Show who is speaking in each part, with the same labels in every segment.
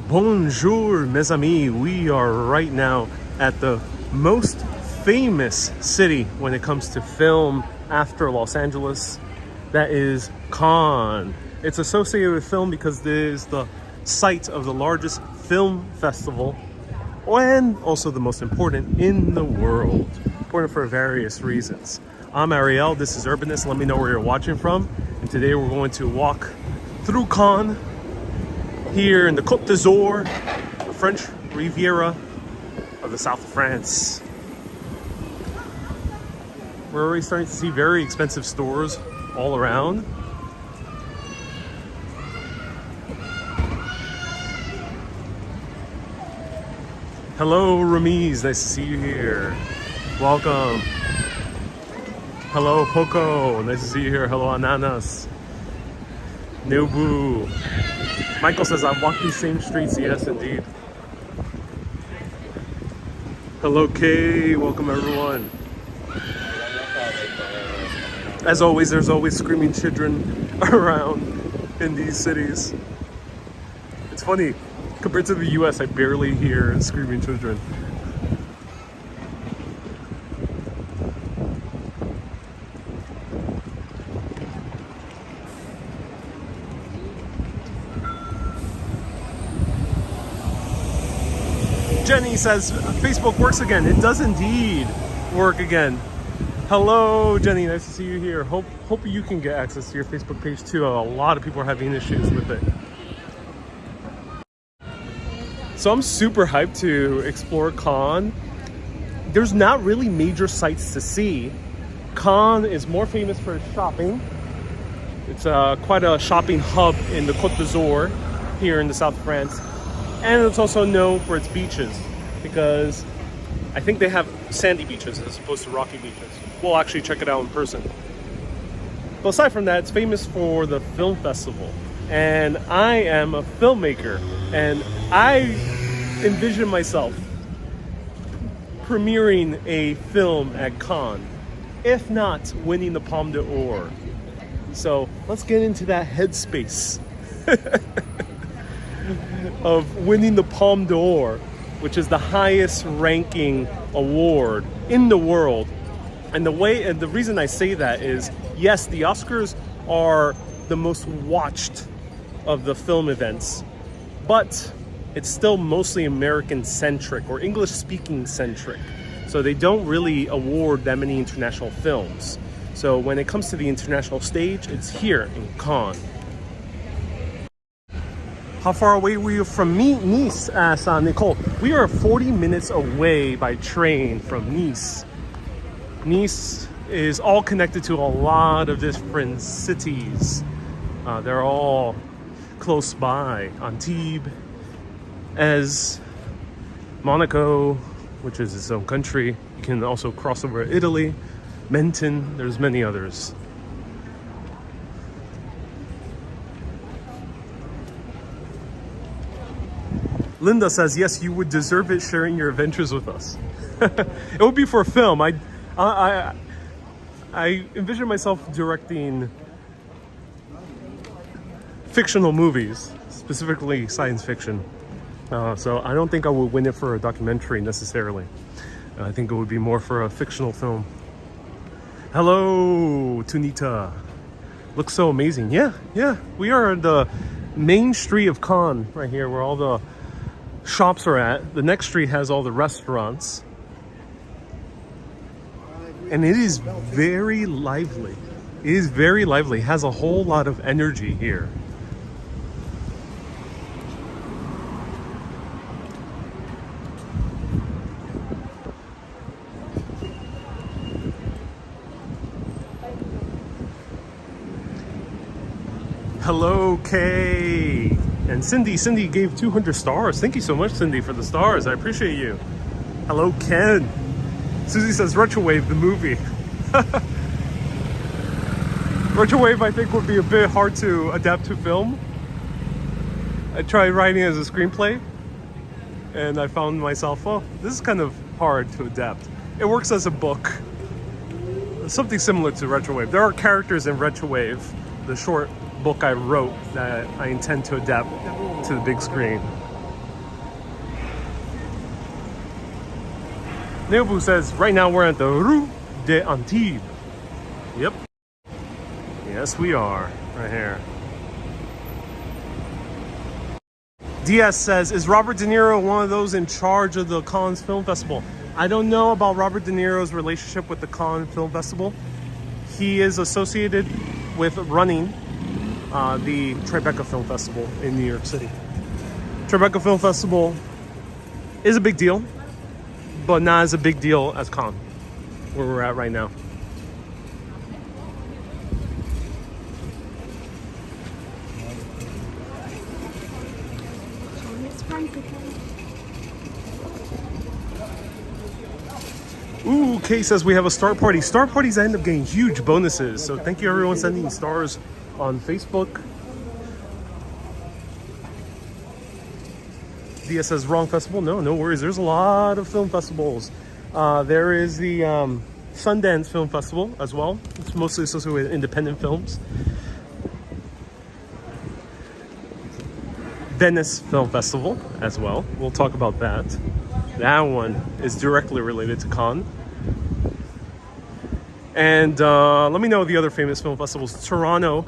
Speaker 1: Bonjour, mes amis. We are right now at the most famous city when it comes to film after Los Angeles. That is Cannes. It's associated with film because it is the site of the largest film festival and also the most important in the world. Important for various reasons. I'm Ariel, this is Urbanist. Let me know where you're watching from. And today we're going to walk through Cannes here in the Côte d'Azur, the French Riviera of the south of France. We're already starting to see very expensive stores all around. Hello, Ramiz. Nice to see you here. Welcome. Hello, Poco. Nice to see you here. Hello, Ananas. Nobu. Michael says, I've walked these same streets. Yes, indeed. Hello, Kay. Welcome, everyone. As always, there's always screaming children around in these cities. It's funny. Compared to the US, I barely hear screaming children. Jenny says, Facebook works again. It does indeed work again. Hello, Jenny. Nice to see you here. Hope you can get access to your Facebook page too. A lot of people are having issues with it. So I'm super hyped to explore Cannes. There's not really major sights to see. Cannes is more famous for shopping. It's quite a shopping hub in the Côte d'Azur here in the south of France. And it's also known for its beaches because I think they have sandy beaches as opposed to rocky beaches. We'll actually check it out in person. But aside from that, it's famous for the film festival. And I am a filmmaker, and I envision myself premiering a film at Cannes, if not winning the Palme d'Or. So let's get into that headspace of winning the Palme d'Or, which is the highest ranking award in the world. And the reason I say that is, yes, the Oscars are the most watched of the film events, but it's still mostly American centric or English speaking centric. So they don't really award that many international films. So when it comes to the international stage, it's here in Cannes. How far away were you from Nice? Asked Nicole. We are 40 minutes away by train from Nice. Nice is all connected to a lot of different cities. They're all close by. Antibes, as Monaco, which is its own country. You can also cross over Italy, Menton, there's many others. Linda says, yes, you would deserve it sharing your adventures with us. It would be for a film. I envision myself directing fictional movies, specifically science fiction. So I don't think I would win it for a documentary necessarily. I think it would be more for a fictional film. Hello, Tunita. Looks so amazing. Yeah. We are at the main street of Cannes right here where all the shops are at. The next street has all the restaurants. And it is very lively. It is very lively. It has a whole lot of energy here. Hello, Kay. And Cindy gave 200 stars. Thank you so much, Cindy, for the stars. I appreciate you. Hello, Ken. Susie says Retrowave, the movie. Retrowave, I think, would be a bit hard to adapt to film. I tried writing it as a screenplay, and I found myself, oh, this is kind of hard to adapt. It works as a book. Something similar to Retrowave. There are characters in Retrowave, the short book I wrote that I intend to adapt to the big screen. Neobu says, right now we're at the Rue de Antibes. Yep. Yes, we are. Right here. Diaz says, is Robert De Niro one of those in charge of the Cannes Film Festival? I don't know about Robert De Niro's relationship with the Cannes Film Festival. He is associated with running the Tribeca Film Festival in New York City. Tribeca Film Festival is a big deal, but not as a big deal as Cannes, where we're at right now. Ooh, Kay says we have a star party. Star parties end up getting huge bonuses. So thank you everyone sending stars on Facebook. Dia says wrong festival. No worries. There's a lot of film festivals. There is the Sundance Film Festival as well. It's mostly associated with independent films. Venice Film Festival as well. We'll talk about that. That one is directly related to Cannes. And let me know the other famous film festivals. Toronto,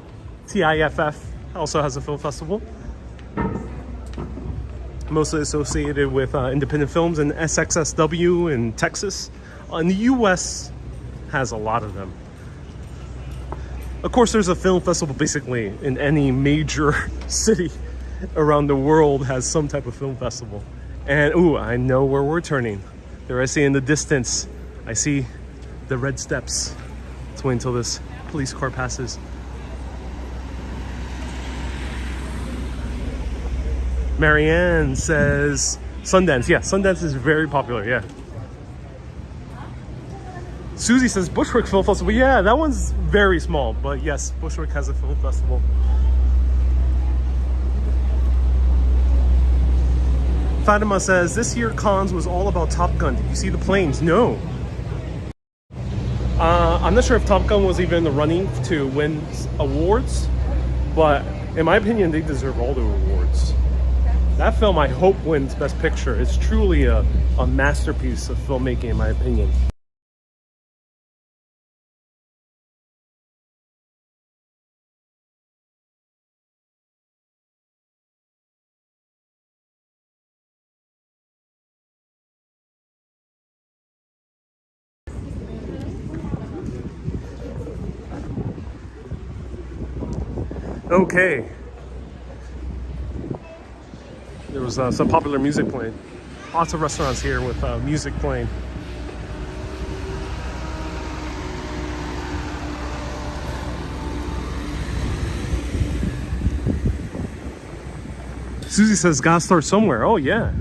Speaker 1: TIFF, also has a film festival. Mostly associated with independent films, and SXSW in Texas. In the US has a lot of them. Of course, there's a film festival basically in any major city around the world has some type of film festival. And ooh, I know where we're turning. There I see in the distance, I see the red steps. Let's wait until this police car passes. Marianne says Sundance. Yeah, Sundance is very popular, yeah. Susie says Bushwick Film Festival. Yeah, that one's very small, but yes, Bushwick has a film festival. Fatima says, this year Cannes was all about Top Gun. Did you see the planes? No. I'm not sure if Top Gun was even in the running to win awards, but in my opinion, they deserve all the awards. That film, I hope, wins Best Picture. It's truly a masterpiece of filmmaking, in my opinion. Okay. There was some popular music playing. Lots of restaurants here with music playing. Susie says, gotta start somewhere. Oh, yeah.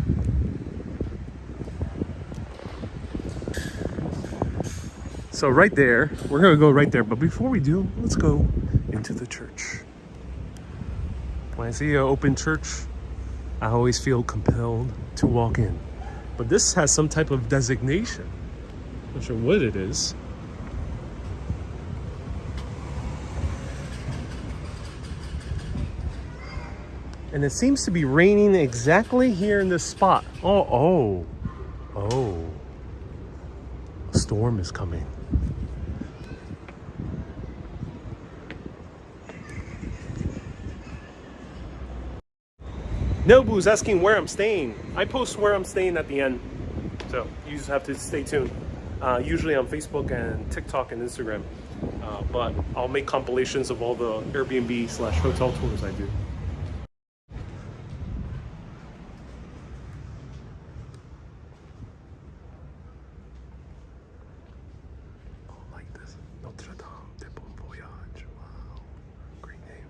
Speaker 1: So right there, we're gonna go right there. But before we do, let's go into the church. When I see an open church, I always feel compelled to walk in. But this has some type of designation. Not sure what it is. And it seems to be raining exactly here in this spot. Oh. A storm is coming. Nobu's asking where I'm staying. I post where I'm staying at the end, so you just have to stay tuned. Usually on Facebook and TikTok and Instagram, but I'll make compilations of all the Airbnb/hotel tours I do. Oh, like this. Notre de Bon Voyage. Wow, great name.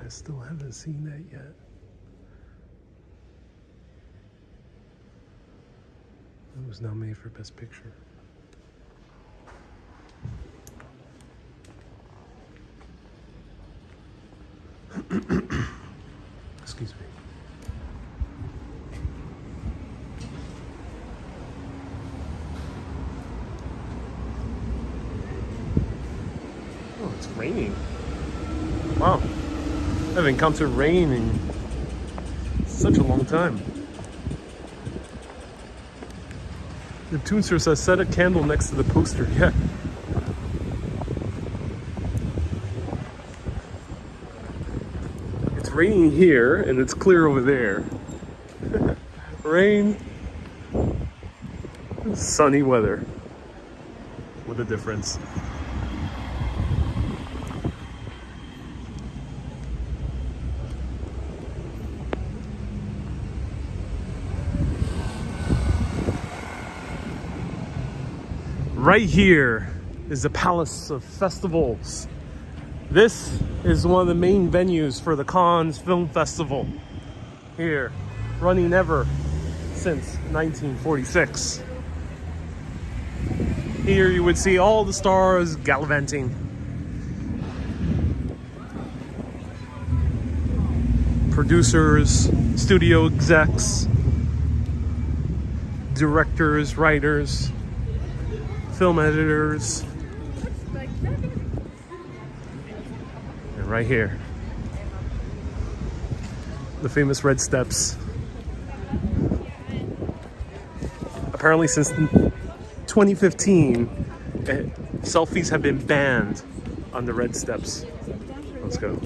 Speaker 1: I still haven't seen that yet. It was nominated for Best Picture. Excuse me. Oh, it's raining. Wow. I haven't encountered rain in such a long time. The Toonster says, set a candle next to the poster. Yeah. It's raining here and it's clear over there. Rain, sunny weather. What a difference. Right here is the Palace of Festivals. This is one of the main venues for the Cannes Film Festival. Here, running ever since 1946. Here you would see all the stars gallivanting. Producers, studio execs, directors, writers, film editors. And right here, the famous red steps. Apparently since 2015, selfies have been banned on the red steps. Let's go.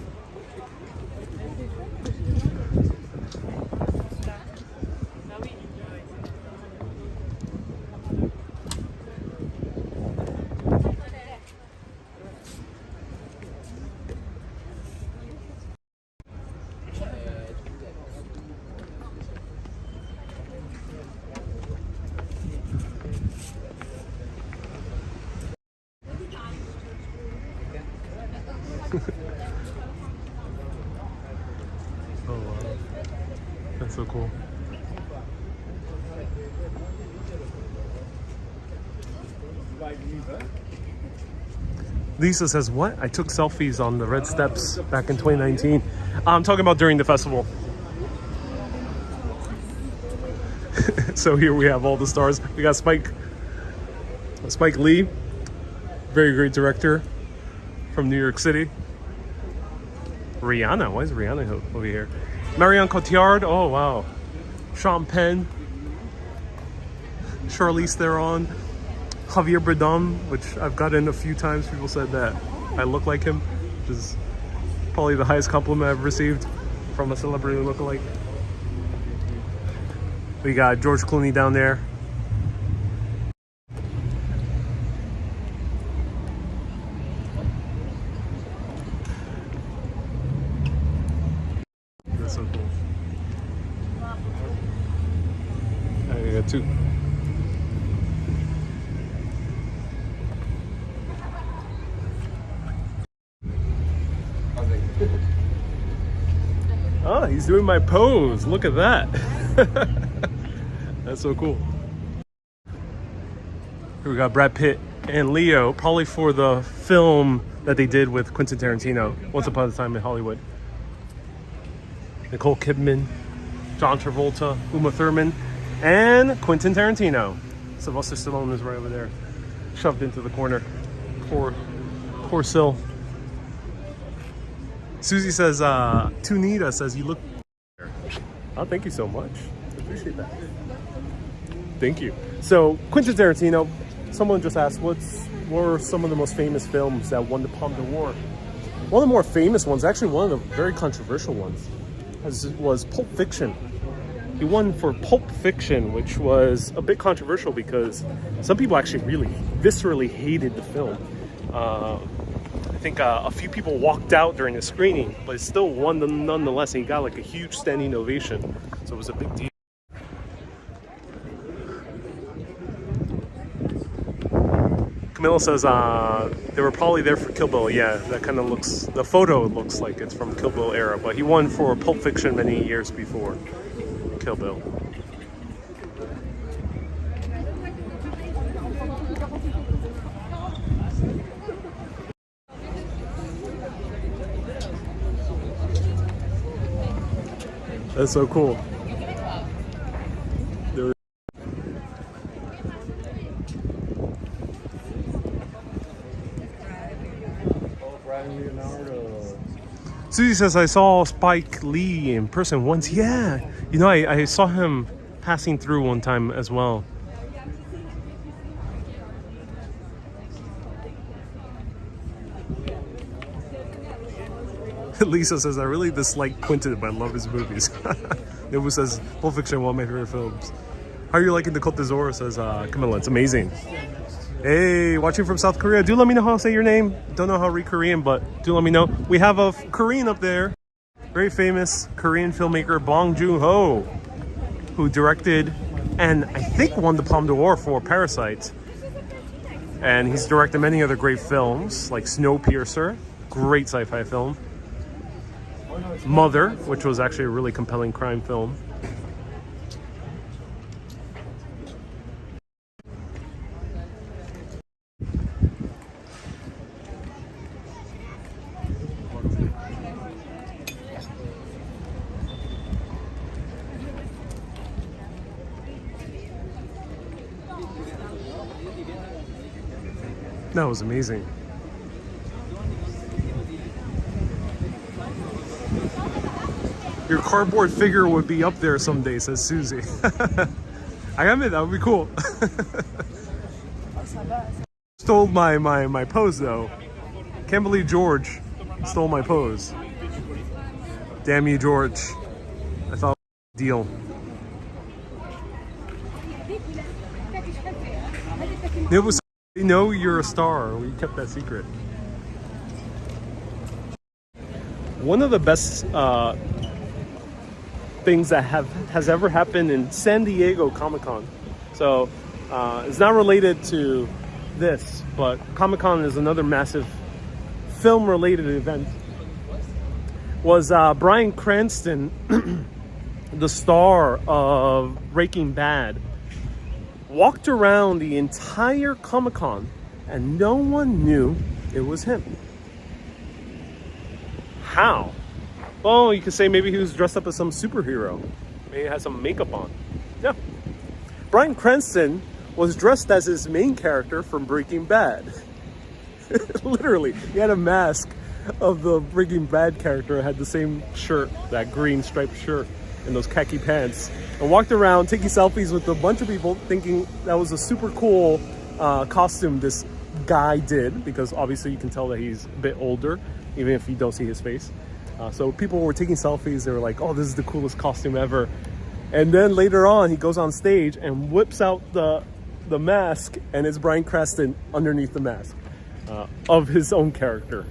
Speaker 1: Oh wow, that's so cool. Lisa says, what? I took selfies on the red steps back in 2019. I'm talking about during the festival. So here we have all the stars. We got Spike Lee, very great director from New York City. Rihanna, why is Rihanna over here? Marion Cotillard, oh wow. Sean Penn, Charlize Theron, Javier Bardem, which I've gotten a few times. People said that I look like him, which is probably the highest compliment I've received from a celebrity lookalike. We got George Clooney down there. That's so cool. I got two. Oh, he's doing my pose. Look at that. That's so cool. Here we got Brad Pitt and Leo, probably for the film that they did with Quentin Tarantino, Once Upon a Time in Hollywood. Nicole Kidman, John Travolta, Uma Thurman, and Quentin Tarantino. Sylvester Stallone is right over there, shoved into the corner. Poor Syl. Susie says, Tunita says, you look... Oh, thank you so much. I appreciate that. Thank you. So, Quentin Tarantino, someone just asked, what were some of the most famous films that won the Palme d'Or? One of the more famous ones, actually one of the very controversial ones, was Pulp Fiction. He won for Pulp Fiction, which was a bit controversial because some people actually really viscerally hated the film. I think a few people walked out during the screening, but it still won nonetheless, and he got like a huge standing ovation. So it was a big deal. Camilla says they were probably there for Kill Bill. Yeah, that kind of looks, the photo looks like it's from Kill Bill era, but he won for Pulp Fiction many years before Kill Bill. That's so cool. Susie says, I saw Spike Lee in person once. Yeah, you know, I saw him passing through one time as well. Lisa says, I really dislike Quentin, but I love his movies. Nobu says, Pulp Fiction, one of my favorite films. How are you liking the Cote d'Azur? Says Camilla, it's amazing. Hey, watching from South Korea. Do let me know how to say your name. Don't know how to read Korean, but do let me know. We have a Korean up there. Very famous Korean filmmaker Bong Joon-ho, who directed and I think won the Palme d'Or for Parasite. And he's directed many other great films, like Snowpiercer, great sci-fi film. Mother, which was actually a really compelling crime film. That was amazing. Your cardboard figure would be up there someday, says Susie. I admit that would be cool. Stole my pose though. Can't believe George stole my pose. Damn you, George. I thought it was a deal. It was. We know you're a star. We kept that secret. One of the best things that has ever happened in San Diego Comic-Con. So it's not related to this, but Comic-Con is another massive film-related event. Was Bryan Cranston, the star of Breaking Bad, walked around the entire Comic-Con and no one knew it was him. How? Well, you could say maybe he was dressed up as some superhero. Maybe he had some makeup on. Yeah. Bryan Cranston was dressed as his main character from Breaking Bad. Literally, he had a mask of the Breaking Bad character, had the same shirt, that green striped shirt, and those khaki pants, and walked around taking selfies with a bunch of people, thinking that was a super cool costume this guy did, because obviously you can tell that he's a bit older, even if you don't see his face. So people were taking selfies. They were like, oh, this is the coolest costume ever. And then later on, he goes on stage and whips out the mask, and it's Bryan Cranston underneath the mask of his own character.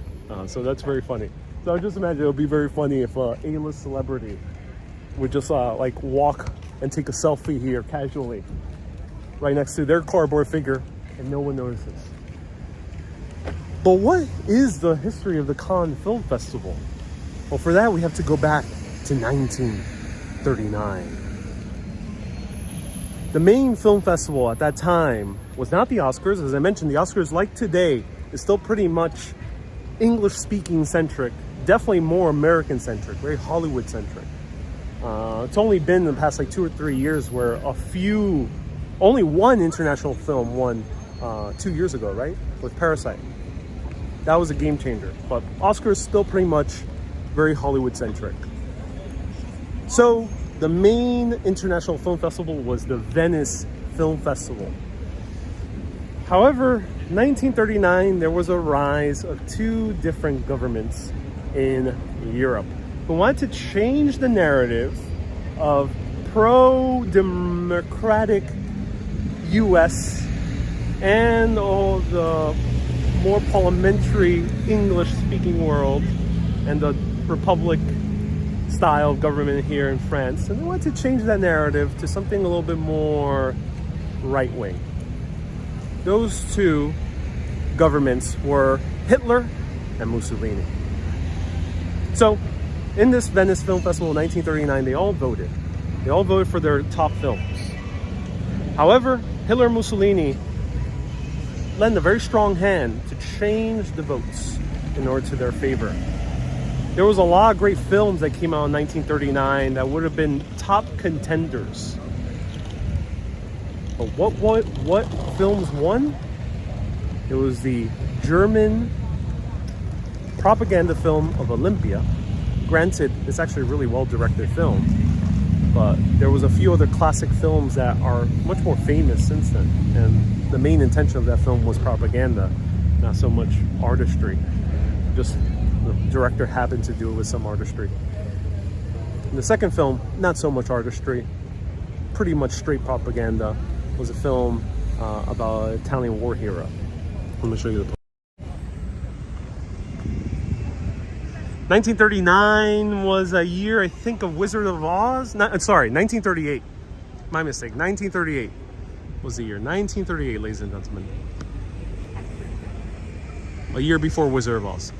Speaker 1: So that's very funny. So I just imagine it would be very funny if a A-list celebrity would just like walk and take a selfie here casually right next to their cardboard figure and no one notices. But what is the history of the Cannes Film Festival? Well, for that we have to go back to 1939. The main film festival at that time was not the Oscars. As I mentioned, the Oscars, like today, is still pretty much English-speaking centric, definitely more American-centric, very Hollywood-centric. It's only been in the past like 2 or 3 years where only one international film won 2 years ago, right? With Parasite. That was a game changer. But Oscars still pretty much very Hollywood-centric. So the main international film festival was the Venice Film Festival. However, 1939, there was a rise of 2 different governments in Europe who wanted to change the narrative of pro-democratic US and all the more parliamentary English-speaking world and the Republic style of government here in France. And they wanted to change that narrative to something a little bit more right-wing. Those 2 governments were Hitler and Mussolini. So in this Venice Film Festival in 1939, they all voted. They all voted for their top films. However, Hitler and Mussolini lend a very strong hand to change the votes in order to their favor. There was a lot of great films that came out in 1939 that would have been top contenders. But what films won? It was the German propaganda film of Olympia. Granted, it's actually a really well-directed film, but there was a few other classic films that are much more famous since then. And the main intention of that film was propaganda, not so much artistry. Just the director happened to do it with some artistry. And the second film, not so much artistry, pretty much straight propaganda, was a film about an Italian war hero. Let me show you the 1939 was a year, I think, of Wizard of Oz. Sorry, 1938. My mistake. 1938 was the year. 1938, ladies and gentlemen. A year before Wizard of Oz.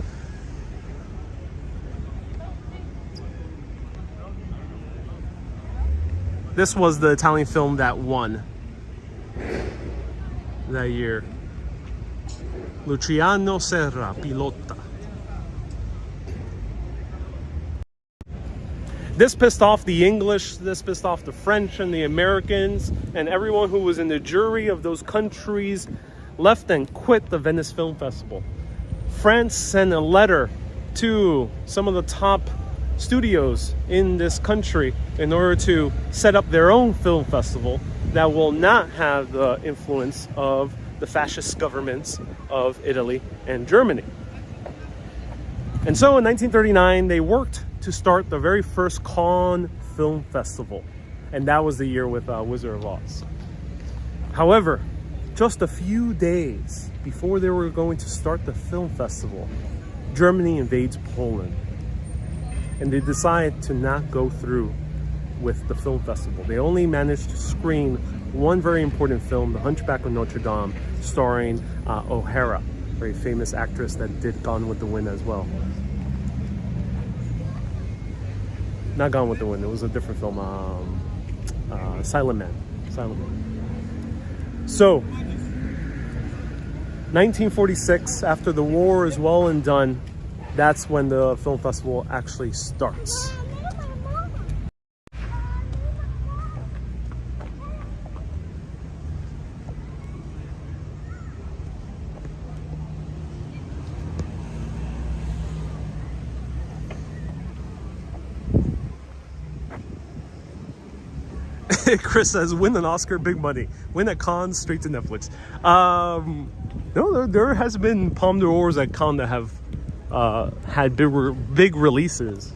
Speaker 1: This was the Italian film that won that year. Luciano Serra, Pilota. This pissed off the English, this pissed off the French and the Americans, and everyone who was in the jury of those countries left and quit the Venice Film Festival. France sent a letter to some of the top studios in this country in order to set up their own film festival that will not have the influence of the fascist governments of Italy and Germany. And so in 1939, they worked to start the very first Cannes Film Festival. And that was the year with Wizard of Oz. However, just a few days before they were going to start the film festival, Germany invades Poland. And they decide to not go through with the film festival. They only managed to screen one very important film, The Hunchback of Notre Dame, starring O'Hara, a very famous actress that did Gone with the Wind as well. Not Gone with the Wind, it was a different film, Silent Man. So, 1946, after the war is well and done, that's when the film festival actually starts. Chris says, win an Oscar, big money. Win at Cannes, straight to Netflix. No, there has been Palme d'Ors at Cannes that have had big releases.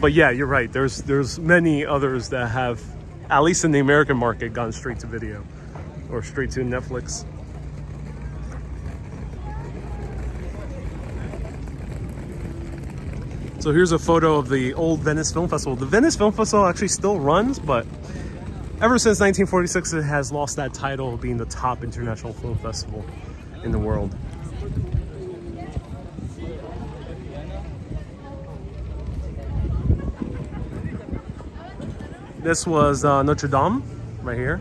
Speaker 1: But yeah, you're right. There's many others that have, at least in the American market, gone straight to video or straight to Netflix. So here's a photo of the old Venice Film Festival. The Venice Film Festival actually still runs, but ever since 1946, it has lost that title of being the top international film festival in the world. This was Notre Dame, right here.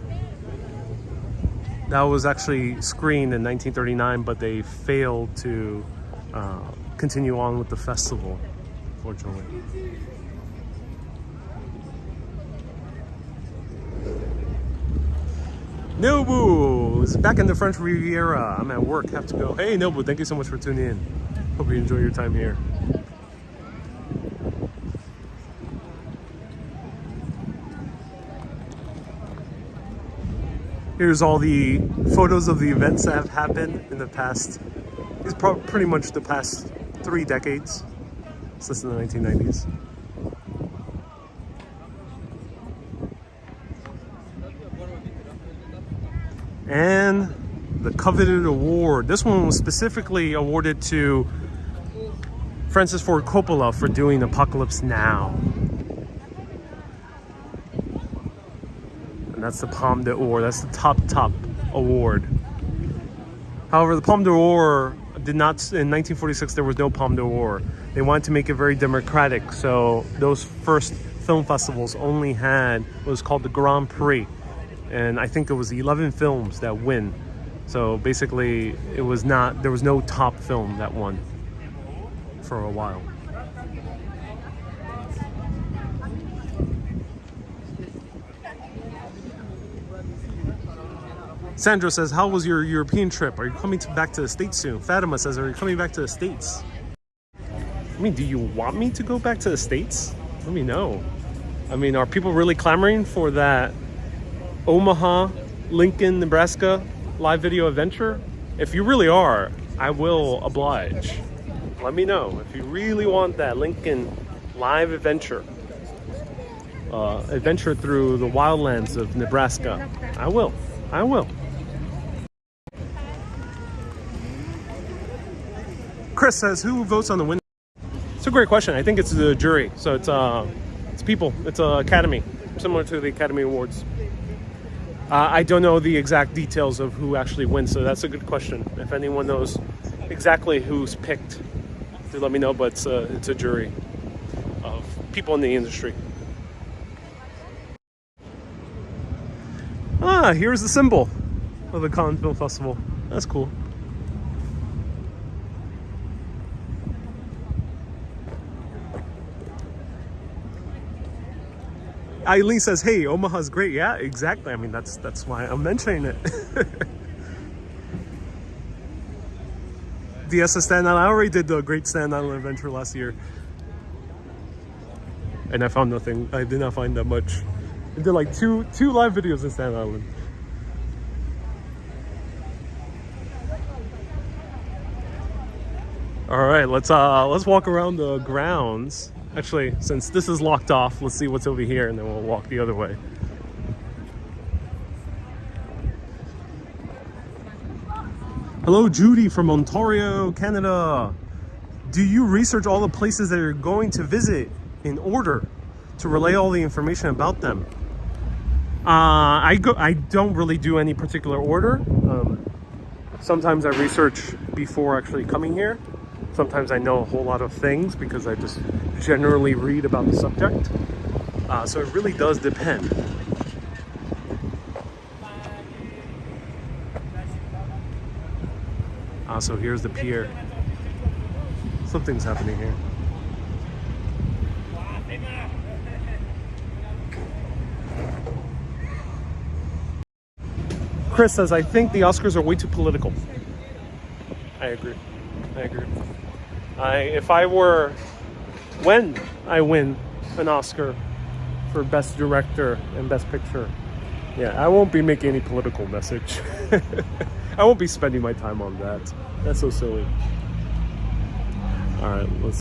Speaker 1: That was actually screened in 1939, but they failed to continue on with the festival, unfortunately. Nobu is back in the French Riviera. I'm at work, have to go. Hey Nobu, thank you so much for tuning in. Hope you enjoy your time here. Here's all the photos of the events that have happened in the past, it's pretty much the past 3 decades, since the 1990s. And the coveted award. This one was specifically awarded to Francis Ford Coppola for doing Apocalypse Now. And that's the Palme d'Or. That's the top award. However, the Palme d'Or did not, in 1946, there was no Palme d'Or. They wanted to make it very democratic, so those first film festivals only had what was called the Grand Prix. And I think it was 11 films that win. So basically, there was no top film that won for a while. Sandra says, how was your European trip? Are you coming back to the States soon? Fatima says, are you coming back to the States? I mean, do you want me to go back to the States? Let me know. I mean, are people really clamoring for that Omaha, Lincoln, Nebraska live video adventure? If you really are, I will oblige. Let me know if you really want that Lincoln live adventure. Adventure through the wildlands of Nebraska. I will. Chris says, who votes on the winner? It's a great question. I think it's the jury. So it's people. It's an academy, similar to the Academy Awards. I don't know the exact details of who actually wins, so that's a good question. If anyone knows exactly who's picked, do let me know. But it's a jury of people in the industry. Ah, here's the symbol of the Cannes Film Festival. That's cool. Eileen says, hey, Omaha's great. Yeah, exactly. I mean, that's why I'm mentioning it. DS Staten Island. I already did the Great Staten Island Adventure last year. And I found nothing. I did not find that much. I did like two live videos in Staten Island. All right, let's walk around the grounds. Actually, since this is locked off, let's see what's over here, and then we'll walk the other way. Hello, Judy from Ontario, Canada. Do you research all the places that you're going to visit in order to relay all the information about them? I don't really do any particular order. Sometimes I research before actually coming here. Sometimes I know a whole lot of things because I just generally read about the subject. So it really does depend. So here's the pier. Something's happening here. Chris says, I think the Oscars are way too political. I agree. When I win an Oscar for Best Director and Best Picture, yeah, I won't be making any political message. I won't be spending my time on that. That's so silly. All right, let's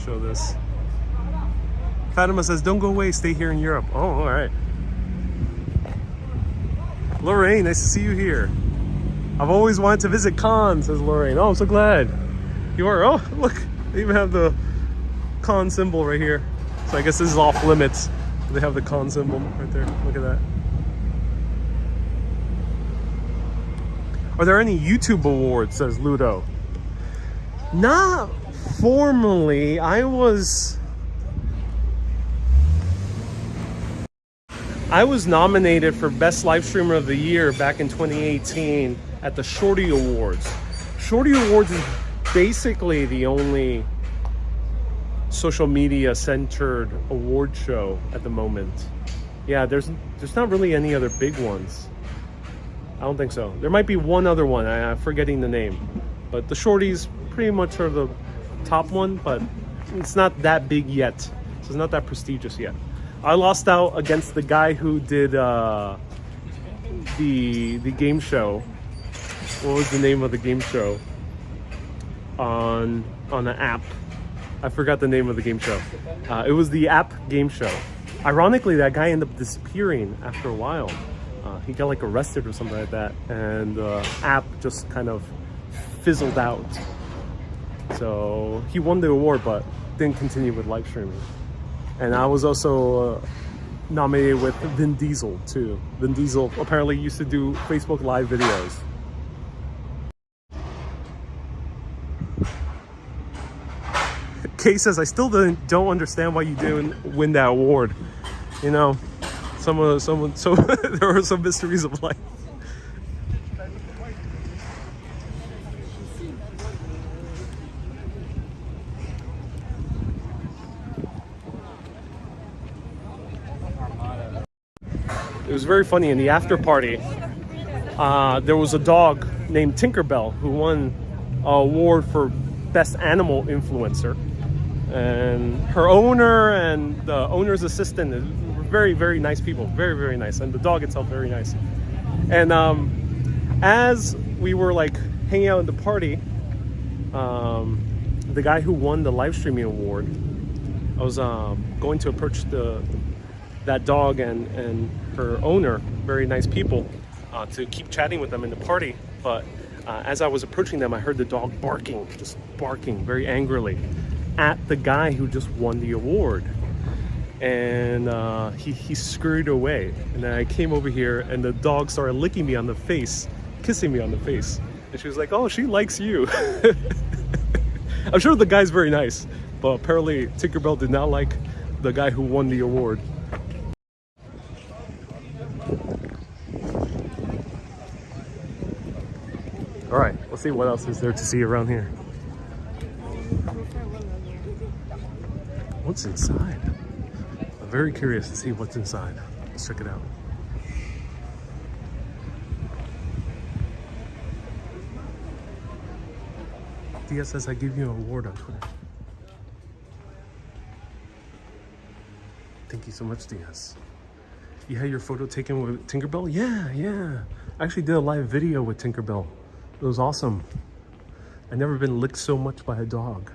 Speaker 1: show this. Fatima says, don't go away, stay here in Europe. Oh, all right. Lorraine, nice to see you here. I've always wanted to visit Cannes, says Lorraine. Oh, I'm so glad. You are. Oh, look, they even have the Cannes symbol right here. So I guess this is off limits. They have the Cannes symbol right there. Look at that. Are there any YouTube awards, says Ludo? Not formally. I was nominated for Best Live Streamer of the Year back in 2018 at the Shorty Awards. Shorty Awards is basically the only social media centered award show at the moment. Yeah, there's not really any other big ones. I don't think so. There might be one other one. I'm forgetting the name. But the Shorties pretty much are the top one, but it's not that big yet. So it's not that prestigious yet. I lost out against the guy who did the game show. What was the name of the game show? On an app. I forgot the name of the game show. It was the app game show. Ironically, that guy ended up disappearing after a while. He got like arrested or something like that, and the app just kind of fizzled out. So he won the award, but didn't continue with live streaming. And I was also nominated with Vin Diesel too. Vin Diesel apparently used to do Facebook Live videos. Kay says, I still don't understand why you didn't win that award. You know, so there are some mysteries of life. It was very funny in the after party. There was a dog named Tinkerbell who won an award for best animal influencer, and her owner and the owner's assistant were very, very nice people, very, very nice, and the dog itself very nice. And as we were like hanging out in the party, the guy who won the live streaming award, I was going to approach that dog and her owner, very nice people, to keep chatting with them in the party. But as I was approaching them, I heard the dog barking, just barking very angrily at the guy who just won the award. And he scurried away. And then I came over here and the dog started licking me on the face, kissing me on the face. And she was like, oh, she likes you. I'm sure the guy's very nice, but apparently Tinkerbell did not like the guy who won the award. All right, let's see what else is there to see around here. What's inside? I'm very curious to see what's inside. Let's check it out. Diaz says, I give you an award on Twitter. Thank you so much, Diaz. You had your photo taken with Tinkerbell? Yeah. I actually did a live video with Tinkerbell. It was awesome. I've never been licked so much by a dog.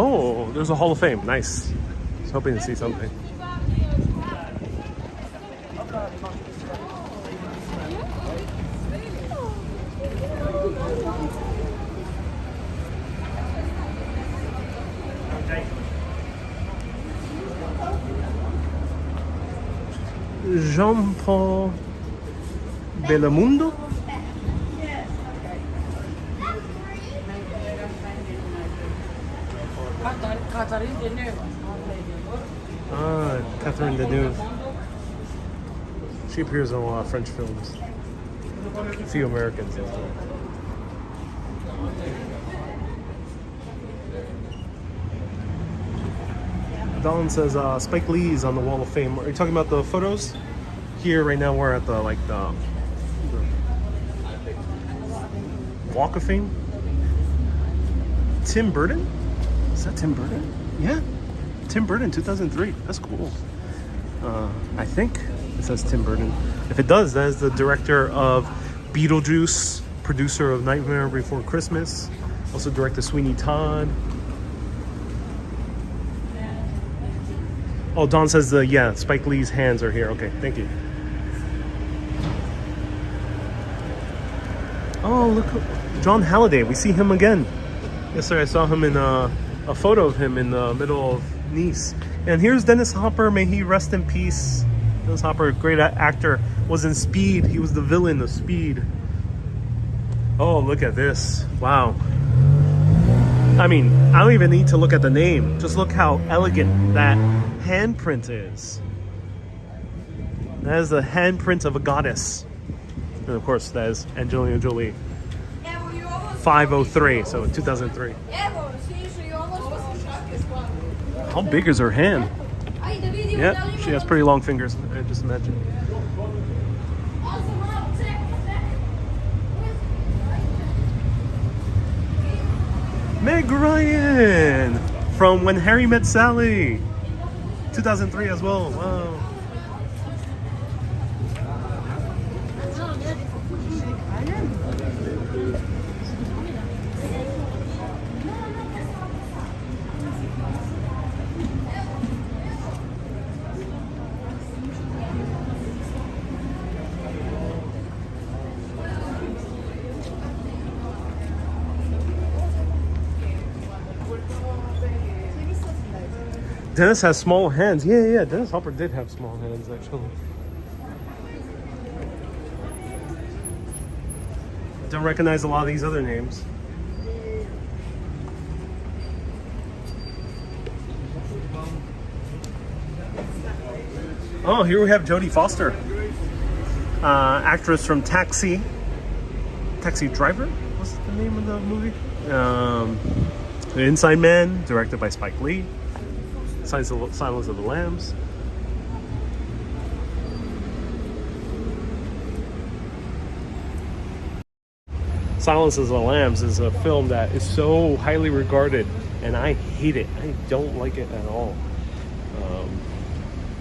Speaker 1: Oh, there's a Hall of Fame. Nice. I was hoping to see something. Jean-Paul Belmondo? Catherine Deneuve. She appears in a lot of French films. A few Americans as well. Don says Spike Lee's on the Wall of Fame. Are you talking about the photos? Here right now we're at the Walk of Fame. Tim Burton? Is that Tim Burton? Yeah. Tim Burton, 2003. That's cool. I think it says Tim Burton. If it does, that is the director of Beetlejuice, producer of Nightmare Before Christmas, also directed Sweeney Todd. Oh, Don says Spike Lee's hands are here. Okay, thank you. Oh, look, John Halliday. We see him again. Yesterday I saw him in a photo of him in the middle of Nice. And here's Dennis Hopper. May he rest in peace. Dennis Hopper, great actor, was in Speed. He was the villain of Speed. Oh, look at this. Wow. I mean, I don't even need to look at the name. Just look how elegant that handprint is. That is the handprint of a goddess. And of course, that is Angelina Jolie. 503, so 2003. How big is her hand? Yeah, she has pretty long fingers. I just imagine. Meg Ryan from When Harry Met Sally, 2003 as well. Wow. Dennis has small hands. Yeah. Dennis Hopper did have small hands, actually. Don't recognize a lot of these other names. Oh, here we have Jodie Foster, actress from Taxi Driver. What's the name of the movie? The Inside Man, directed by Spike Lee. Silence of the Lambs. Silence of the Lambs is a film that is so highly regarded, and I hate it. I don't like it at all.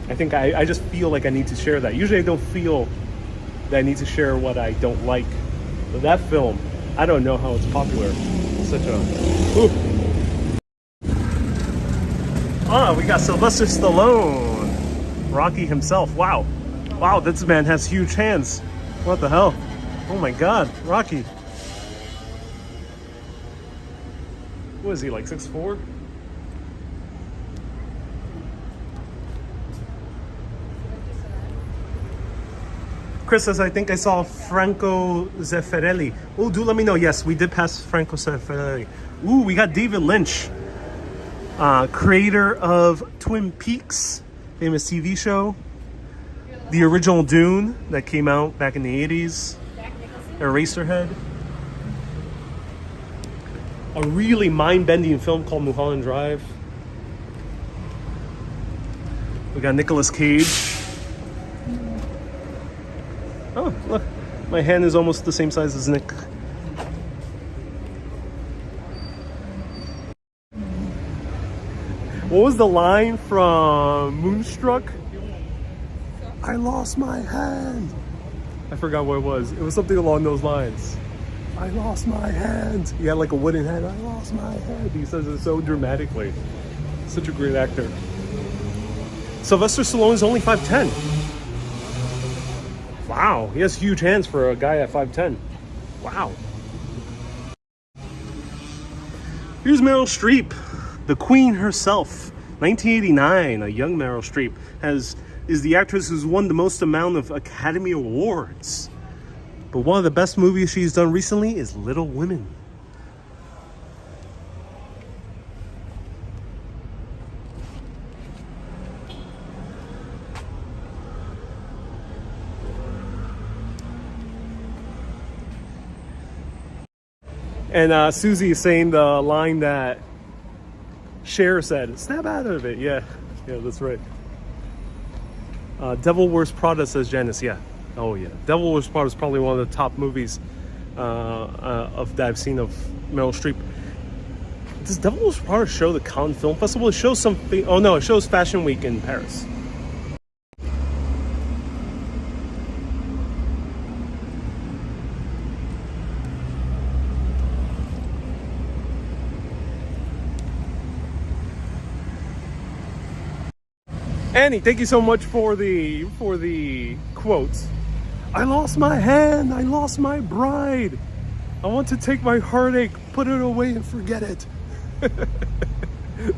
Speaker 1: I think I just feel like I need to share that. Usually I don't feel that I need to share what I don't like. But that film, I don't know how it's popular. It's such a... Ooh. Oh, we got Sylvester Stallone, Rocky himself. Wow, this man has huge hands. What the hell? Oh my God, Rocky. What is he, like 6'4"? Chris says, I think I saw Franco Zeffirelli. Oh, do let me know. Yes, we did pass Franco Zeffirelli. Ooh, we got David Lynch. Creator of Twin Peaks, famous TV show. The original Dune that came out back in the 80s. Eraserhead. A really mind-bending film called Mulholland Drive. We got Nicolas Cage. Oh, look. My hand is almost the same size as Nick. What was the line from Moonstruck? I lost my hand. I forgot what it was. It was something along those lines. I lost my hand. He had like a wooden hand. I lost my hand. He says it so dramatically. Such a great actor. Sylvester Stallone is only 5'10". Wow, he has huge hands for a guy at 5'10". Wow. Here's Meryl Streep, the Queen herself. 1989, a young Meryl Streep is the actress who's won the most amount of Academy Awards. But one of the best movies she's done recently is Little Women. And Susie is saying the line that Cher said, snap out of it. Yeah, that's right. Devil Wears Prada, says Janice. Yeah. Oh, yeah. Devil Wears Prada is probably one of the top movies that I've seen of Meryl Streep. Does Devil Wears Prada show the Cannes Film Festival? It shows something. Oh, no, it shows Fashion Week in Paris. Annie, thank you so much for the quotes. I lost my hand. I lost my bride. I want to take my heartache, put it away, and forget it.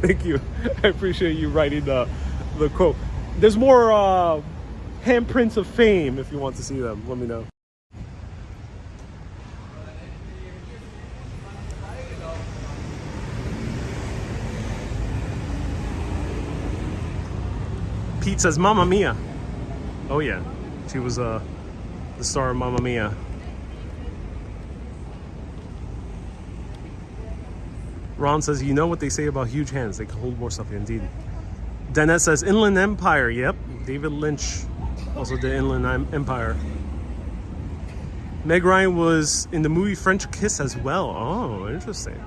Speaker 1: Thank you. I appreciate you writing the quote. There's more handprints of fame. If you want to see them, let me know. Pete says, Mamma Mia. Oh yeah, she was the star of Mamma Mia. Ron says, you know what they say about huge hands, they can hold more stuff. Indeed. Danette says, Inland Empire. Yep, David Lynch also did Inland Empire. Meg Ryan was in the movie French Kiss as well. Oh, interesting.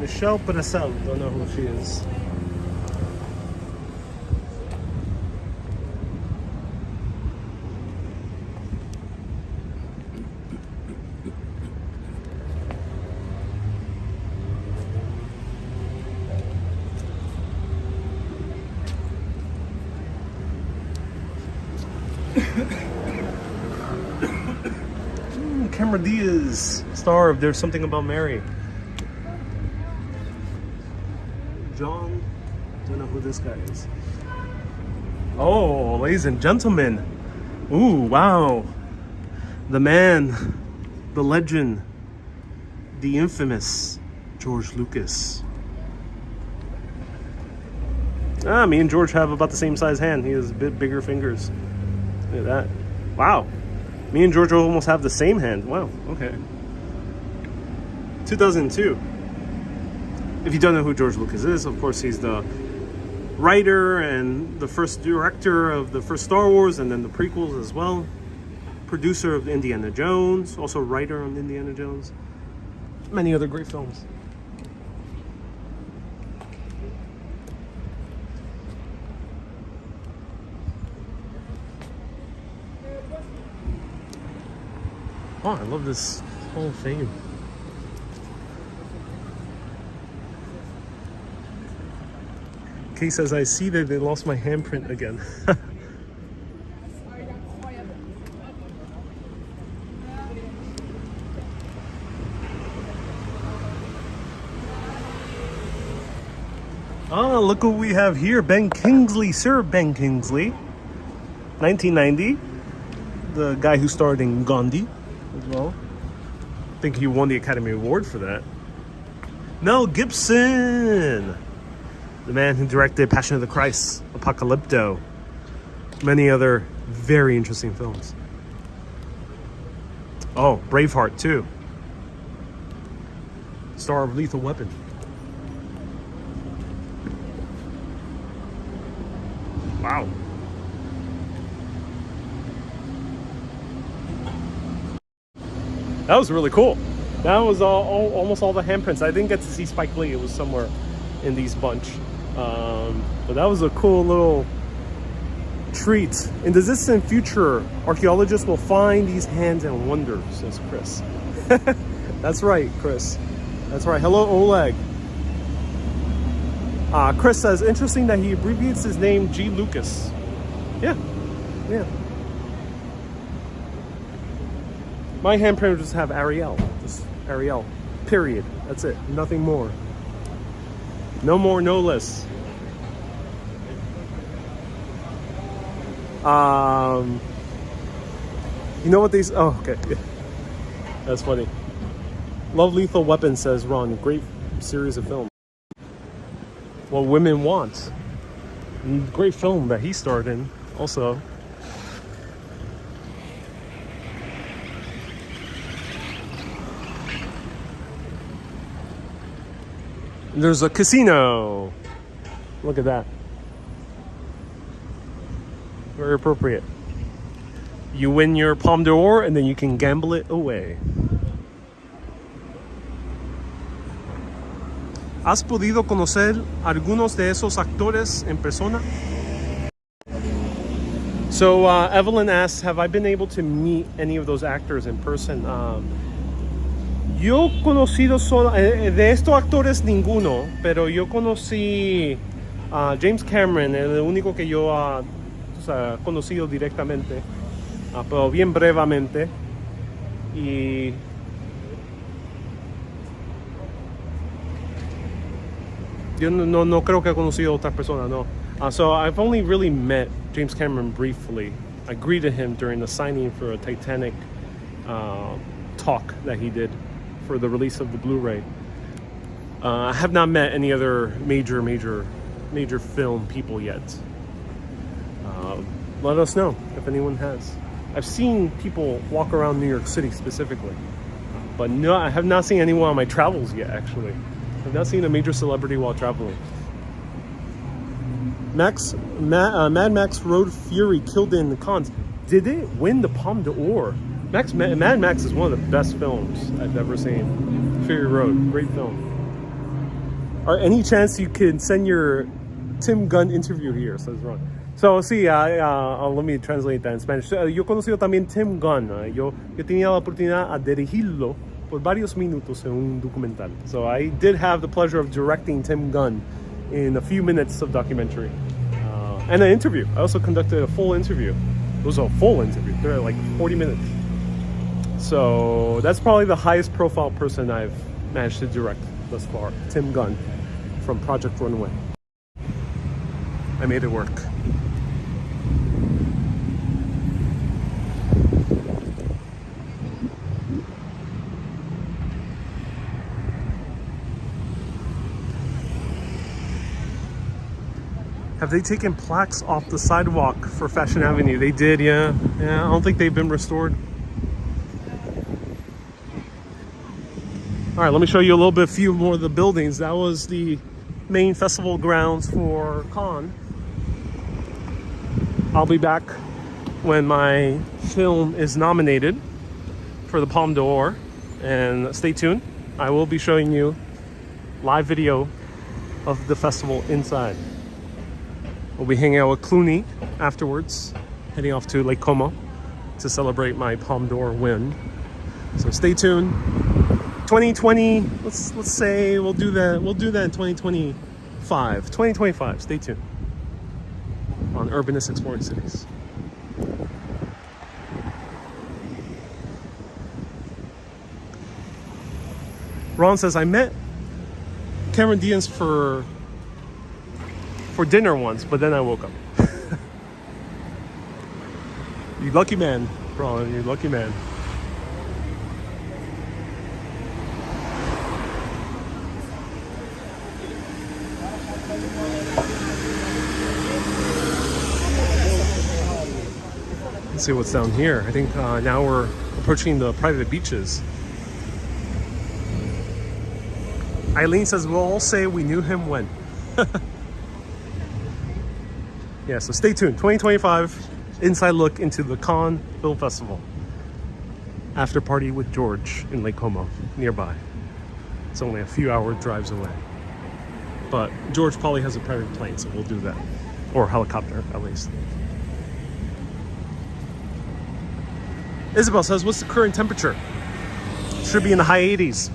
Speaker 1: Michelle Bressel. Don't know who she is. Cameron Diaz, star of There's Something About Mary. John, don't know who this guy is. Oh, ladies and gentlemen. Ooh, wow. The man, the legend, the infamous George Lucas. Me and George have about the same size hand. He has a bit bigger fingers. Look at that. Wow. Me and George almost have the same hand. Wow, okay. 2002. If you don't know who George Lucas is, of course he's the writer and the first director of the first Star Wars and then the prequels as well. Producer of Indiana Jones, also writer on Indiana Jones. Many other great films. Oh, I love this Hall of Fame. Kay says, I see that they lost my handprint again. Ah, look what we have here. Ben Kingsley, Sir Ben Kingsley. 1990. The guy who starred in Gandhi as well. I think he won the Academy Award for that. Mel Gibson, the man who directed Passion of the Christ, Apocalypto, many other very interesting films. Oh, Braveheart too. Star of Lethal Weapon. Wow. That was really cool. That was almost all the handprints. I didn't get to see Spike Lee. It was somewhere in these bunch. But that was a cool little treat. In the distant future, archaeologists will find these hands and wonder, says Chris. That's right, Chris. That's right. Hello, Oleg. Chris says, interesting that he abbreviates his name G. Lucas. Yeah. My handprint would just have Ariel. Just Ariel. Period. That's it. Nothing more. No more, no less. You know what these... Oh, okay. Yeah. That's funny. Love Lethal Weapon, says Ron. Great series of films. What Women Want. Great film that he starred in also. There's a casino. Look at that. Very appropriate. You win your Palme d'Or and then you can gamble it away. ¿Has podido conocer algunos de esos actores en persona? So Evelyn asks, have I been able to meet any of those actors in person? Yo conocido solo, de estos actores ninguno, pero yo conocí a James Cameron, el único que yo conocido directamente, pero bien brevemente. Y yo no creo que he conocido a otras personas, no. So I've only really met James Cameron briefly. I greeted him during the signing for a Titanic talk that he did for the release of the Blu-ray. I have not met any other major film people yet. Let us know if anyone has. I've seen people walk around New York City specifically, but no, I have not seen anyone on my travels yet, actually. I've not seen a major celebrity while traveling. Mad Max Road Fury killed it in the cons. Did it win the Palme d'Or? Mad Max is one of the best films I've ever seen. Fury Road, great film. or any chance you can send your Tim Gunn interview here, says Ron. So, sí, let me translate that in Spanish. Yo he conocido también Tim Gunn. Yo tenía la oportunidad de dirigirlo por varios minutos en un documental. So I did have the pleasure of directing Tim Gunn in a few minutes of documentary. And an interview. I also conducted a full interview. It was a full interview. They're like 40 minutes. So that's probably the highest profile person I've managed to direct thus far. Tim Gunn from Project Runway. I made it work. Have they taken plaques off the sidewalk for Fashion Avenue? They did, yeah. Yeah, I don't think they've been restored. All right, let me show you a little bit, few more of the buildings. That was the main festival grounds for Cannes. I'll be back when my film is nominated for the Palme d'Or, and stay tuned. I will be showing you live video of the festival inside. We'll be hanging out with Clooney afterwards, heading off to Lake Como to celebrate my Palme d'Or win. So stay tuned. 2020, let's say we'll do that in 2025. 2025, stay tuned on Urbanist Exploring Cities. Ron says, I met Cameron Diaz for dinner once, but then I woke up. You lucky man, Ron, you lucky man. Let's see what's down here. I think now we're approaching the private beaches. Eileen says, we'll all say we knew him when. Yeah, so stay tuned. 2025, inside look into the Cannes Film Festival. After party with George in Lake Como, nearby. It's only a few hour drives away. But George probably has a private plane, so we'll do that. Or helicopter, at least. Isabel says, what's the current temperature? Should be in the high 80s.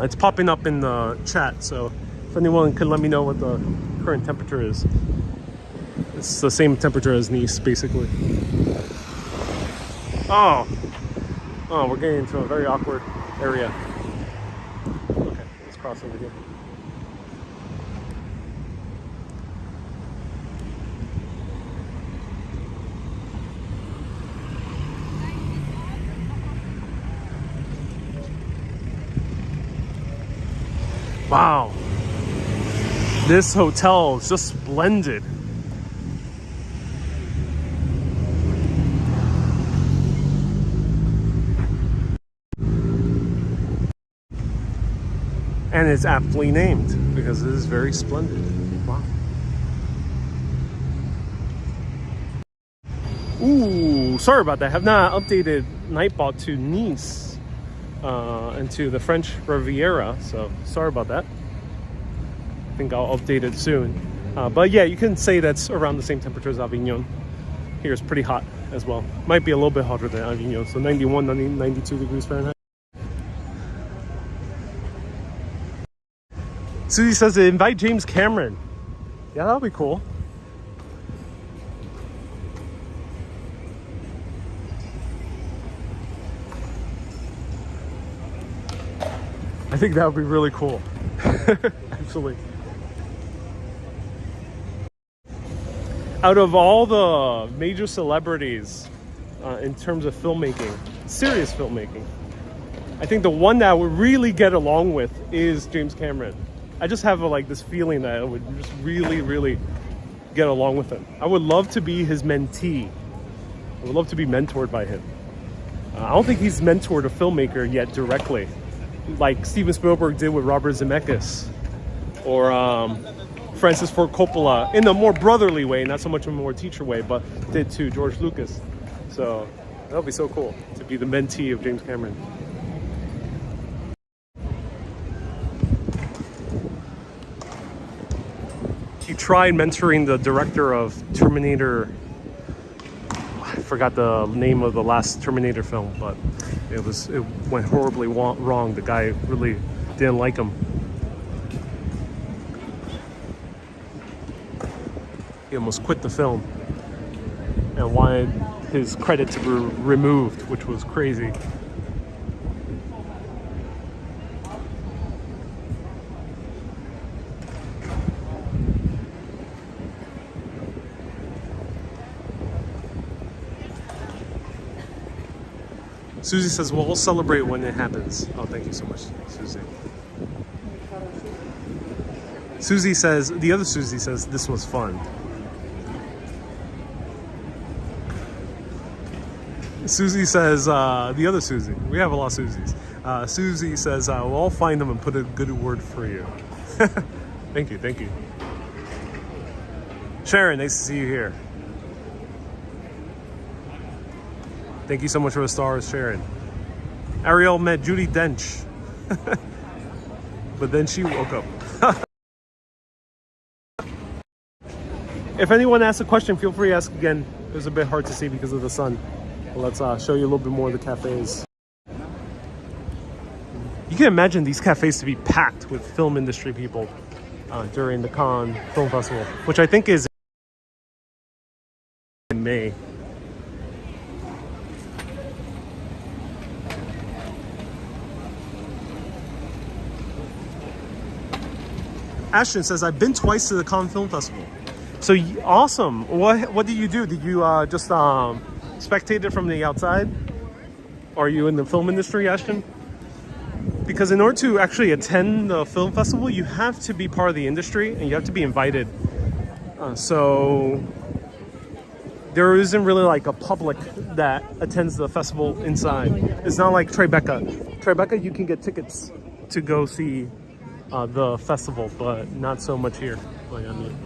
Speaker 1: It's popping up in the chat, so if anyone can let me know what the current temperature is. It's the same temperature as Nice, basically. Oh, we're getting into a very awkward area. Okay, let's cross over here. Wow, this hotel is just splendid. And it's aptly named because it is very splendid. Wow. Ooh, sorry about that. Have not updated Nightbot to Nice. And to the French Riviera, so sorry about that. I think I'll update it soon. But yeah, you can say that's around the same temperature as Avignon. Here it's pretty hot as well. Might be a little bit hotter than Avignon, so 91, 92 degrees Fahrenheit. Susie says to invite James Cameron. Yeah, that'll be cool. I think that would be really cool. Absolutely. Out of all the major celebrities in terms of filmmaking, serious filmmaking, I think the one that I would really get along with is James Cameron. I just have this feeling that I would just really get along with him. I would love to be his mentee. I would love to be mentored by him. I don't think he's mentored a filmmaker yet directly, like Steven Spielberg did with Robert Zemeckis, or Francis Ford Coppola, in a more brotherly way, not so much a more teacher way, but did to George Lucas. So that would be so cool to be the mentee of James Cameron. he tried mentoring the director of Terminator. I forgot the name of the last Terminator film, but it went horribly wrong. The guy really didn't like him. He almost quit the film and wanted his credit to be removed, which was crazy. Susie says, well, we'll celebrate when it happens. Oh, thank you so much, Susie. Susie says, the other Susie says, this was fun. Susie says, the other Susie, we have a lot of Susies. Susie says, well, I'll find them and put a good word for you. Thank you, thank you. Sharon, nice to see you here. Thank you so much for the stars, Sharon. Ariel met Judi Dench. But then she woke up. If anyone asks a question, feel free to ask again. It was a bit hard to see because of the sun. Let's show you a little bit more of the cafes. You can imagine these cafes to be packed with film industry people during the Cannes Film Festival, which I think is in May. Ashton says, I've been twice to the Cannes Film Festival. So awesome. What did you do? Did you just spectate it from the outside? Are you in the film industry, Ashton? Because in order to actually attend the film festival, you have to be part of the industry and you have to be invited. So there isn't really like a public that attends the festival inside. It's not like Tribeca. Tribeca, you can get tickets to go see the festival, but not so much here. Like, I mean,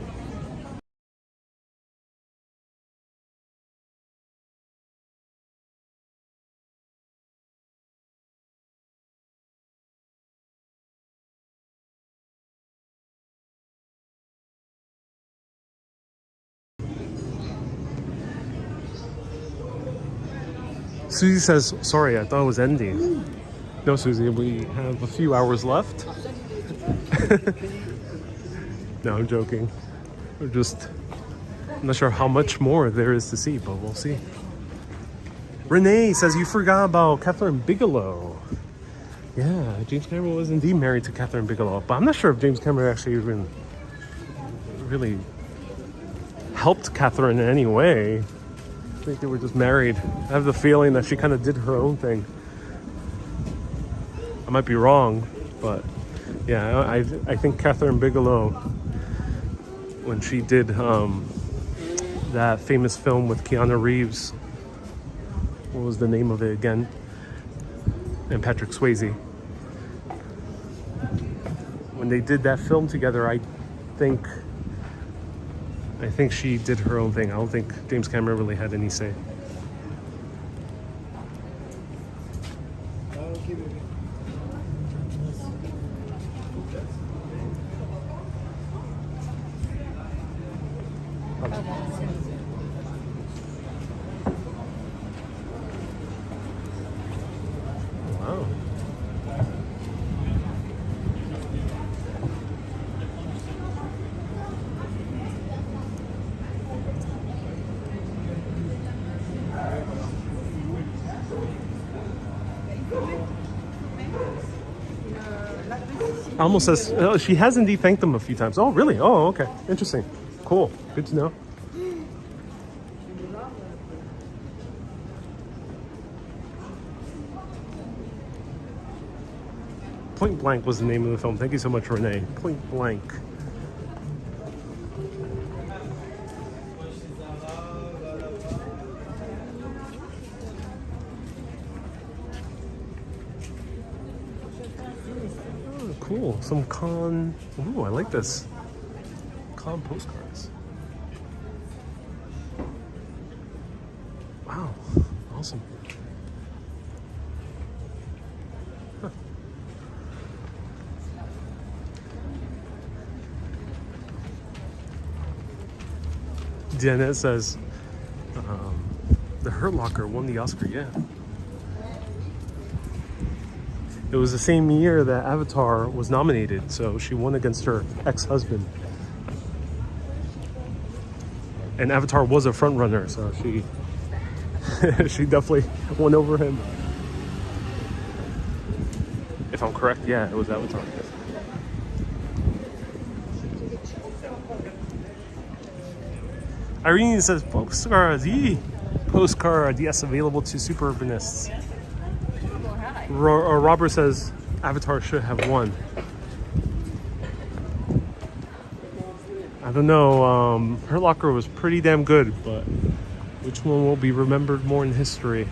Speaker 1: Susie says, sorry, I thought it was ending. No, Susie, we have a few hours left. No, I'm joking. I'm not sure how much more there is to see, but we'll see. Renee says, you forgot about Catherine Bigelow. Yeah, James Cameron was indeed married to Catherine Bigelow, but I'm not sure if James Cameron actually even really helped Catherine in any way. I think they were just married. I have the feeling that she kind of did her own thing. I might be wrong, but yeah, I think Catherine Bigelow, when she did that famous film with Keanu Reeves, what was the name of it again? And Patrick Swayze. When they did that film together, I think she did her own thing. I don't think James Cameron really had any say. Wow. Almost says she has indeed thanked them a few times. Oh, really? Oh, okay. Interesting. Cool. Good to know. Point Blank was the name of the film. Thank you so much, Renee. Point Blank. Oh, cool. Some Cannes. Ooh, I like this. Cannes postcards. Wow. Awesome. Janet says, the Hurt Locker won the Oscar, yeah. It was the same year that Avatar was nominated, so she won against her ex-husband. And Avatar was a front runner, so she she definitely won over him. If I'm correct, yeah, it was Avatar. Irene says postcard, yes, available to super urbanists. Robert says Avatar should have won. I don't know, Hurt Locker was pretty damn good, but which one will be remembered more in history?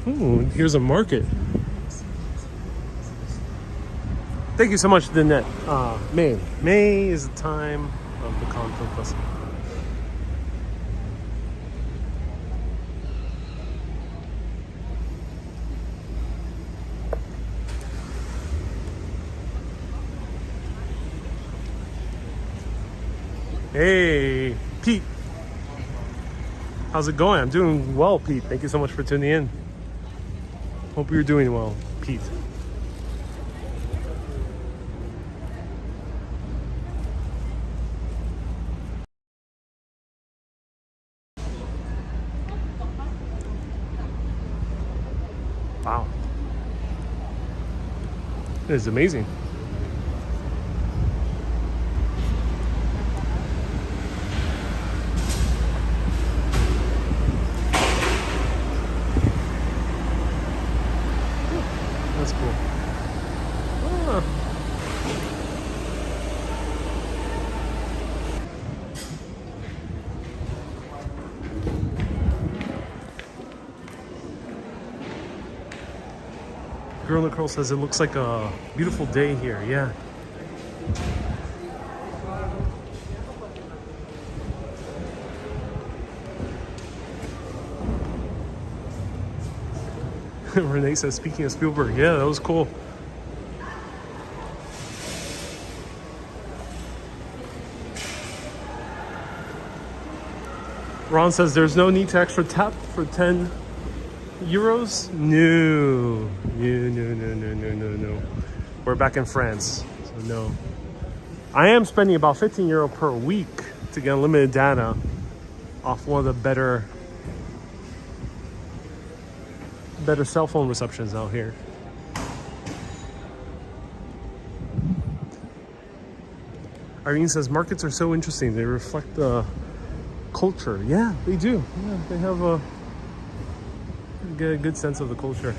Speaker 1: Ooh, here's a market. Thank you so much, Danette. May is the time of the Cannes Film Festival. Hey, Pete. How's it going? I'm doing well, Pete. Thank you so much for tuning in. Hope you're doing well, Pete. Wow. It is amazing. That's cool. Ah. Girl in the Curl says it looks like a beautiful day here. Yeah. Renee says, speaking of Spielberg, yeah, that was cool. Ron says there's no need to extra tap for 10 euros. No. We're back in France, so no. I am spending about 15 euro per week to get unlimited data off one of the better cell phone receptions out here. Irene says markets are so interesting. They reflect the culture. Yeah, they do. Yeah, they have a good sense of the culture.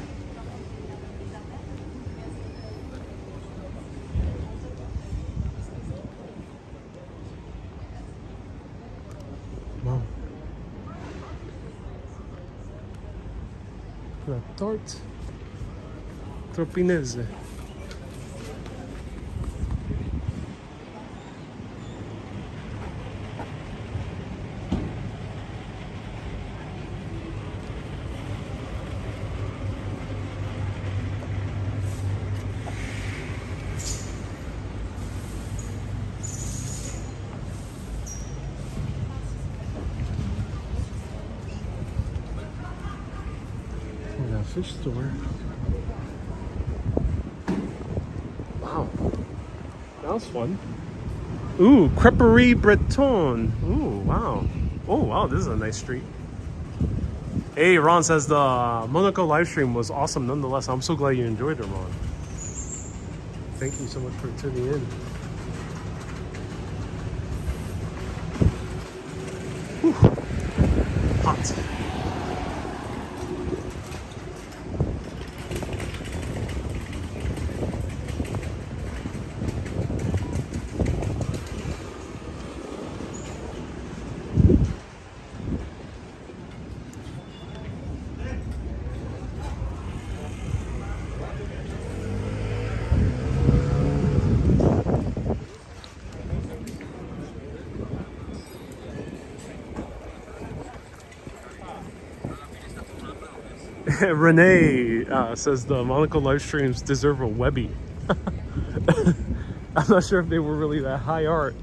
Speaker 1: Wow. La tarte tropinese. Fish store. Wow, that was fun. Ooh, Crêperie Bretonne. Ooh, wow. Oh, wow, this is a nice street. Hey, Ron says the Monaco live stream was awesome nonetheless. I'm so glad you enjoyed it, Ron. Thank you so much for tuning in. Whew. Hot. Renee says the Monaco live streams deserve a Webby. I'm not sure if they were really that high art,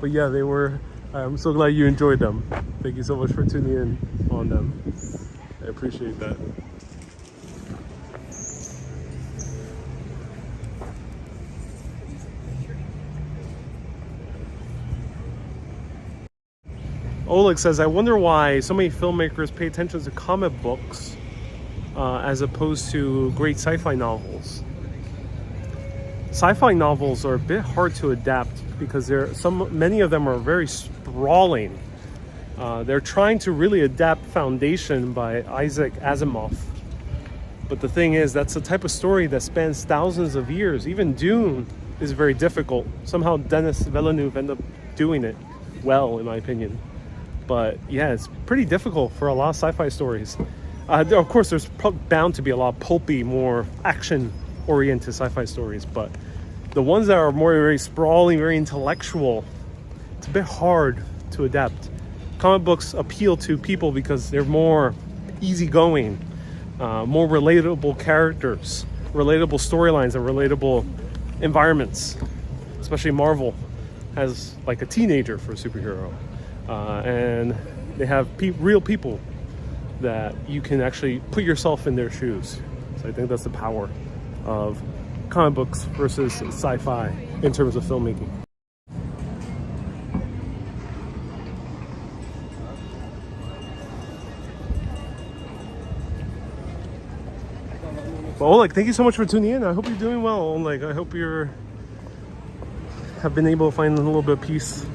Speaker 1: But yeah, they were. I'm so glad you enjoyed them. Thank you so much for tuning in on them. I appreciate that. Oleg says, I wonder why so many filmmakers pay attention to comic books as opposed to great sci-fi novels. Sci-fi novels are a bit hard to adapt because many of them are very sprawling. They're trying to really adapt Foundation by Isaac Asimov. But the thing is, that's the type of story that spans thousands of years. Even Dune is very difficult. Somehow Denis Villeneuve ended up doing it well, in my opinion. But yeah, it's pretty difficult for a lot of sci-fi stories. Of course, there's bound to be a lot of pulpy, more action-oriented sci-fi stories, but the ones that are more very sprawling, very intellectual, it's a bit hard to adapt. Comic books appeal to people because they're more easygoing, more relatable characters, relatable storylines, and relatable environments. Especially Marvel has like a teenager for a superhero. And they have real people that you can actually put yourself in their shoes. So I think that's the power of comic books versus sci-fi in terms of filmmaking. Well, Oleg, thank you so much for tuning in. I hope you're doing well, Oleg. I hope have been able to find a little bit of peace.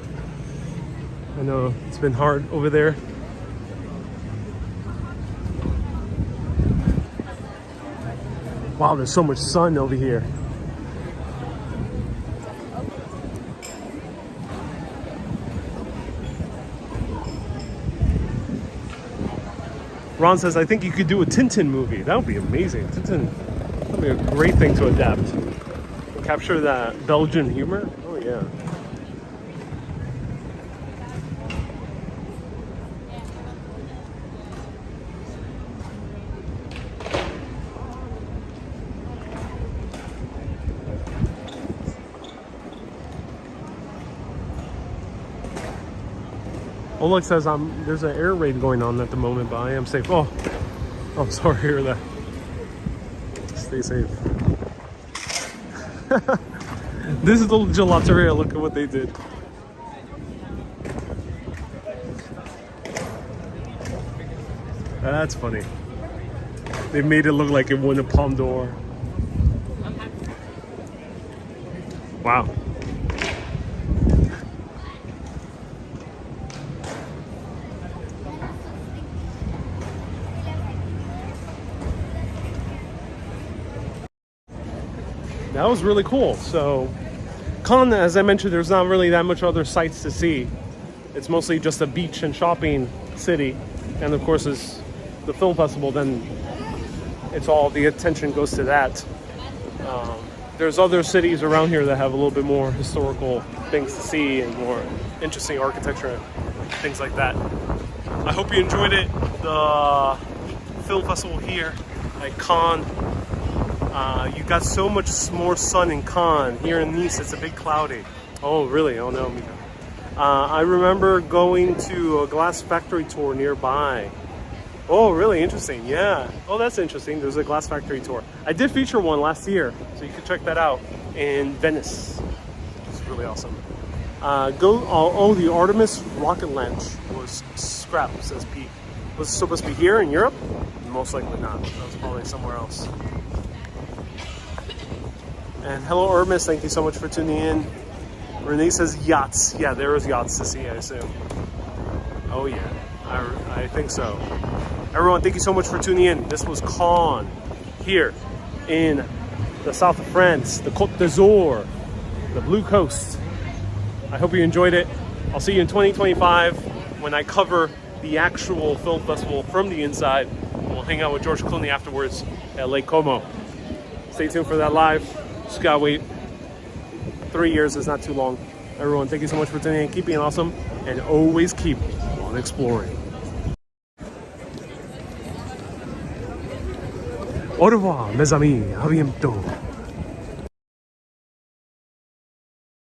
Speaker 1: I know it's been hard over there. Wow, there's so much sun over here. Ron says, I think you could do a Tintin movie. That would be amazing. Tintin would be a great thing to adapt. Capture that Belgian humor. Oh, yeah. Oleg says there's an air raid going on at the moment, but I am safe. Oh, I'm sorry to hear that. Stay safe. This is the gelateria. Look at what they did. That's funny. They made it look like it won a Palme d'Or. Wow. That was really cool. So, Cannes, as I mentioned, there's not really that much other sights to see. It's mostly just a beach and shopping city. And of course, it's the film festival, then it's all the attention goes to that. There's other cities around here that have a little bit more historical things to see and more interesting architecture, things like that. I hope you enjoyed it. The film festival here at Cannes. You got so much more sun in Cannes. Here in Nice, it's a bit cloudy. Oh, really? Oh, no. I remember going to a glass factory tour nearby. Oh, really? Interesting. Yeah. Oh, that's interesting. There's a glass factory tour. I did feature one last year, so you can check that out in Venice. It's really awesome. The Artemis rocket launch was scrapped, says Pete. Was it supposed to be here in Europe? Most likely not. That was probably somewhere else. And hello, Artemis. Thank you so much for tuning in. Renee says yachts. Yeah, there was yachts to see, I assume. Oh, yeah. I think so. Everyone, thank you so much for tuning in. This was Cannes here in the south of France, the Côte d'Azur, the Blue Coast. I hope you enjoyed it. I'll see you in 2025 when I cover the actual film festival from the inside. We'll hang out with George Clooney afterwards at Lake Como. Stay tuned for that live. Just gotta wait. 3 years is not too long. Everyone, thank you so much for tuning in. Keep being awesome and always keep on exploring. Au revoir, mes amis. À bientôt.